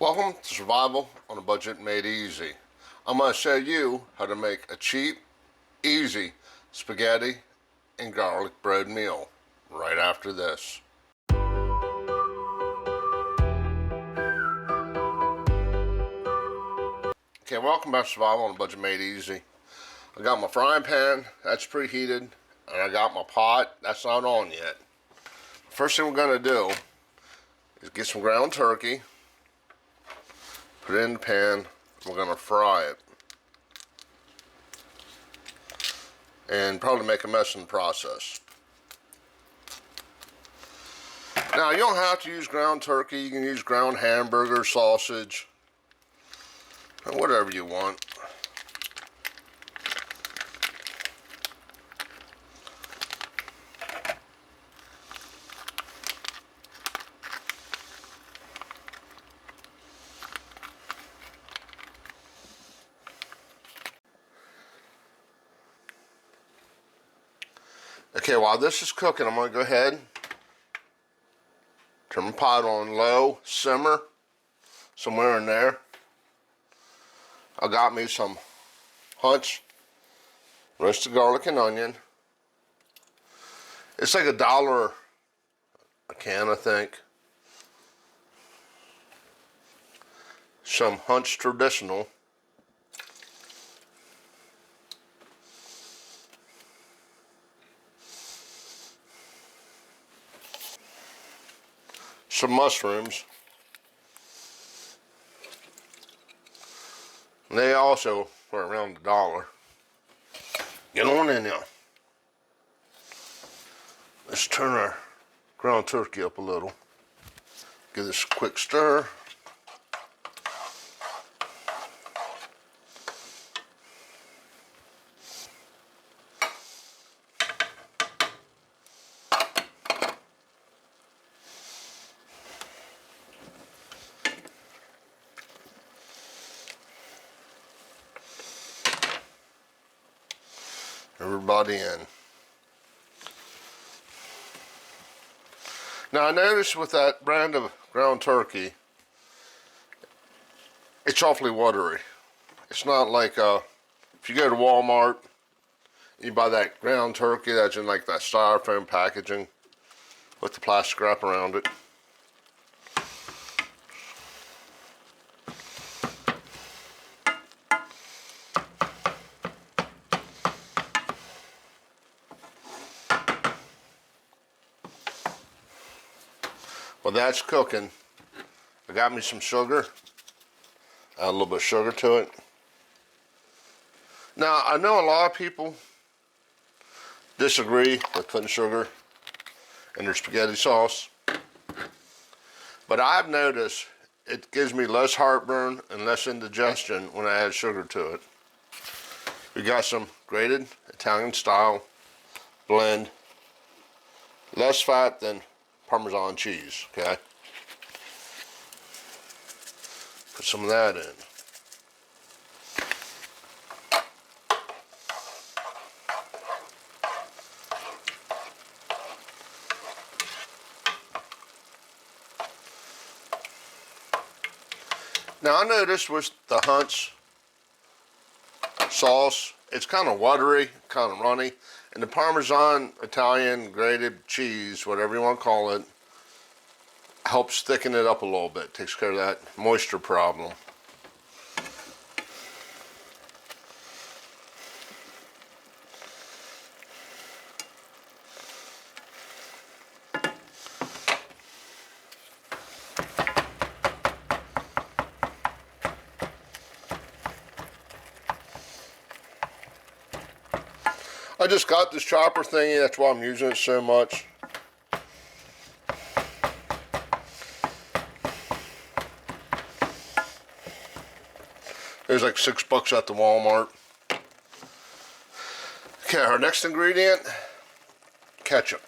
Welcome to Survival on a Budget Made Easy. I'm going to show you how to make a cheap, easy spaghetti and garlic bread meal right after this. Okay, welcome back to Survival on a Budget Made Easy. I got my frying pan, that's preheated, and I got my pot, that's not on yet. First thing we're going to do is get some ground turkey, put it in the pan, we're going to fry it. And probably make a mess in the process. Now, you don't have to use ground turkey, you can use ground hamburger, sausage, whatever you want. Okay, while this is cooking, I'm going to go ahead, turn my pot on low, simmer, somewhere in there. I got me some Hunt's roasted garlic and onion. It's like $1 a can, I think. Some Hunt's Traditional. Some mushrooms. And they also were around $1. Get on in there. Let's turn our ground turkey up a little. Give this a quick stir. Everybody in. Now I noticed with that brand of ground turkey, it's awfully watery. It's not like if you go to Walmart, you buy that ground turkey that's in like that styrofoam packaging with the plastic wrap around it. Well, that's cooking. I got me some sugar. Add a little bit of sugar to it. Now, I know a lot of people disagree with putting sugar in their spaghetti sauce, but I've noticed it gives me less heartburn and less indigestion when I add sugar to it. We got some grated Italian style blend, less fat than Parmesan cheese, okay? Put some of that in. Now I noticed with the Hunt's sauce, it's kind of watery, kind of runny. And the Parmesan Italian grated cheese, whatever you want to call it, helps thicken it up a little bit. Takes care of that moisture problem. I just got this chopper thingy, that's why I'm using it so much. There's like $6 at the Walmart. Okay, our next ingredient, ketchup.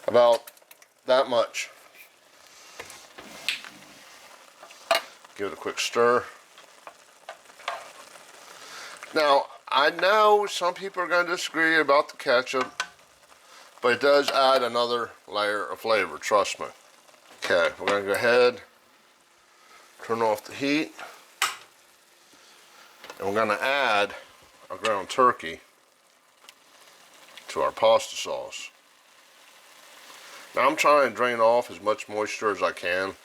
About that much. Give it a quick stir. Now, I know some people are going to disagree about the ketchup, but it does add another layer of flavor, trust me. Okay, we're going to go ahead, turn off the heat, and we're going to add our ground turkey to our pasta sauce. Now I'm trying to drain off as much moisture as I can.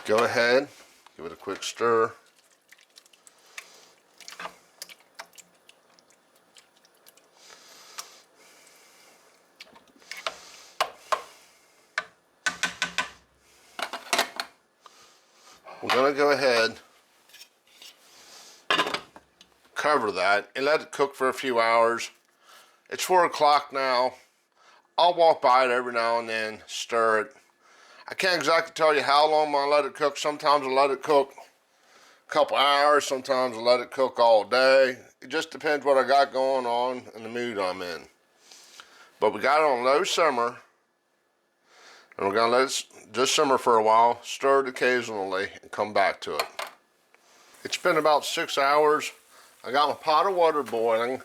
Go ahead, give it a quick stir. We're going to go ahead, cover that, and let it cook for a few hours. It's 4 o'clock now. I'll walk by it every now and then, stir it. I can't exactly tell you how long I let it cook. Sometimes I let it cook a couple hours, sometimes I let it cook all day. It just depends what I got going on and the mood I'm in. But we got it on low simmer, and we're gonna let it just simmer for a while, stir it occasionally, and come back to it. It's been about 6 hours. I got my pot of water boiling.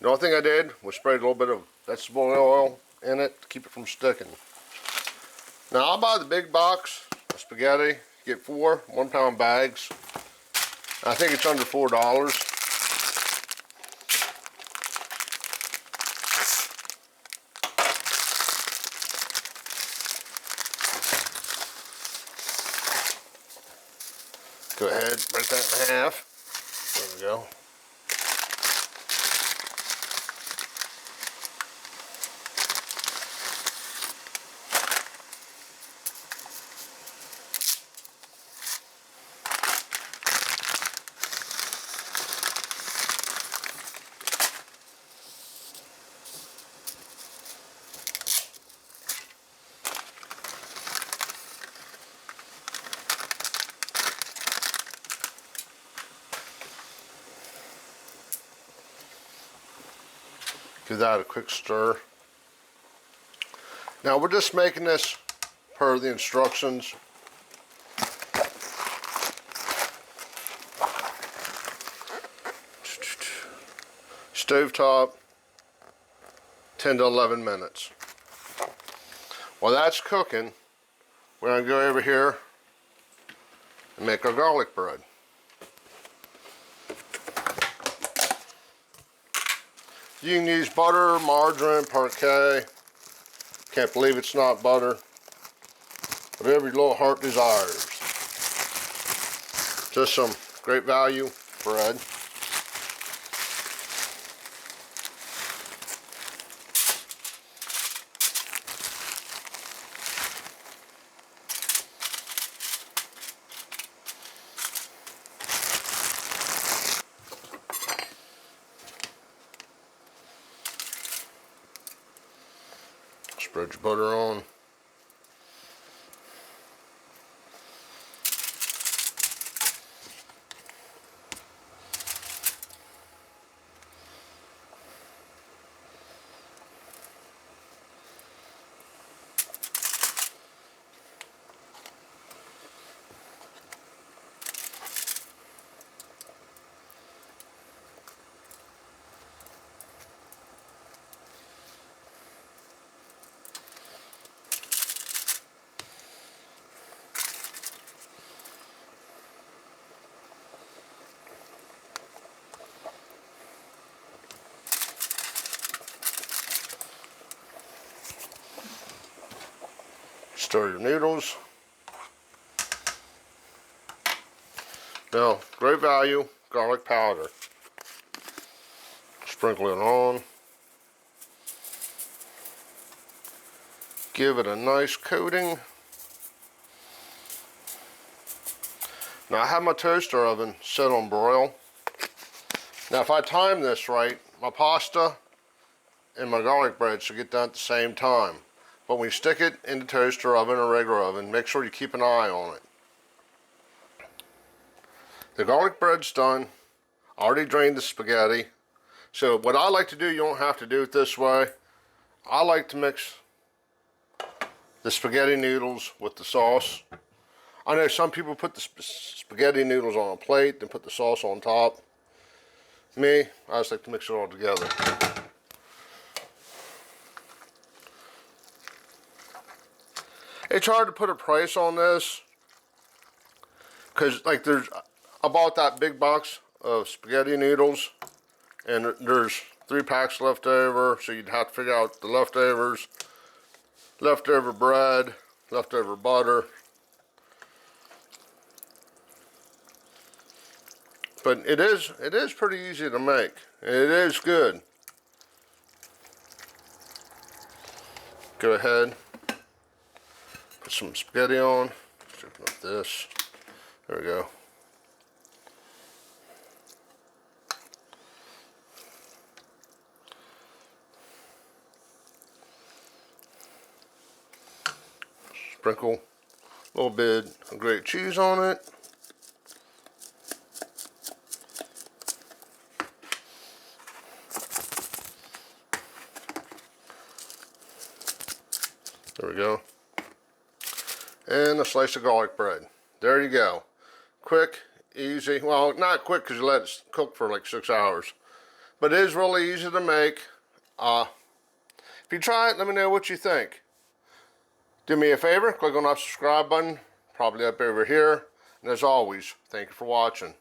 The only thing I did was spray a little bit of vegetable oil in it to keep it from sticking. Now I'll buy the big box of spaghetti, get 4 1-pound bags. I think it's under $4. Go ahead, break that in half. There we go. Give that a quick stir. Now we're just making this per the instructions. Stovetop, 10 to 11 minutes. While that's cooking, we're gonna go over here and make our garlic bread. You can use butter, margarine, parquet. Can't believe it's not butter. Whatever your little heart desires. Just some great value bread. Spread your butter on. Stir your noodles. Now, great value garlic powder. Sprinkle it on. Give it a nice coating. Now I have my toaster oven set on broil. Now if I time this right, my pasta and my garlic bread should get done at the same time. But when you stick it in the toaster oven or regular oven, make sure you keep an eye on it. The garlic bread's done. I already drained the spaghetti. So what I like to do, you don't have to do it this way. I like to mix the spaghetti noodles with the sauce. I know some people put the spaghetti noodles on a plate and put the sauce on top. Me, I just like to mix it all together. It's hard to put a price on this because like I bought that big box of spaghetti noodles and there's 3 packs left over, so you'd have to figure out the leftovers, leftover bread, leftover butter. But it is pretty easy to make. It is good. Go ahead, put some spaghetti on. Just open up this. There we go. Sprinkle a little bit of grated cheese on it. There we go. And a slice of garlic bread. There you go. Quick, easy. Well, not quick because you let it cook for like 6 hours. But it is really easy to make. If you try it, let me know what you think. Do me a favor, click on that subscribe button, probably up over here. And as always, thank you for watching.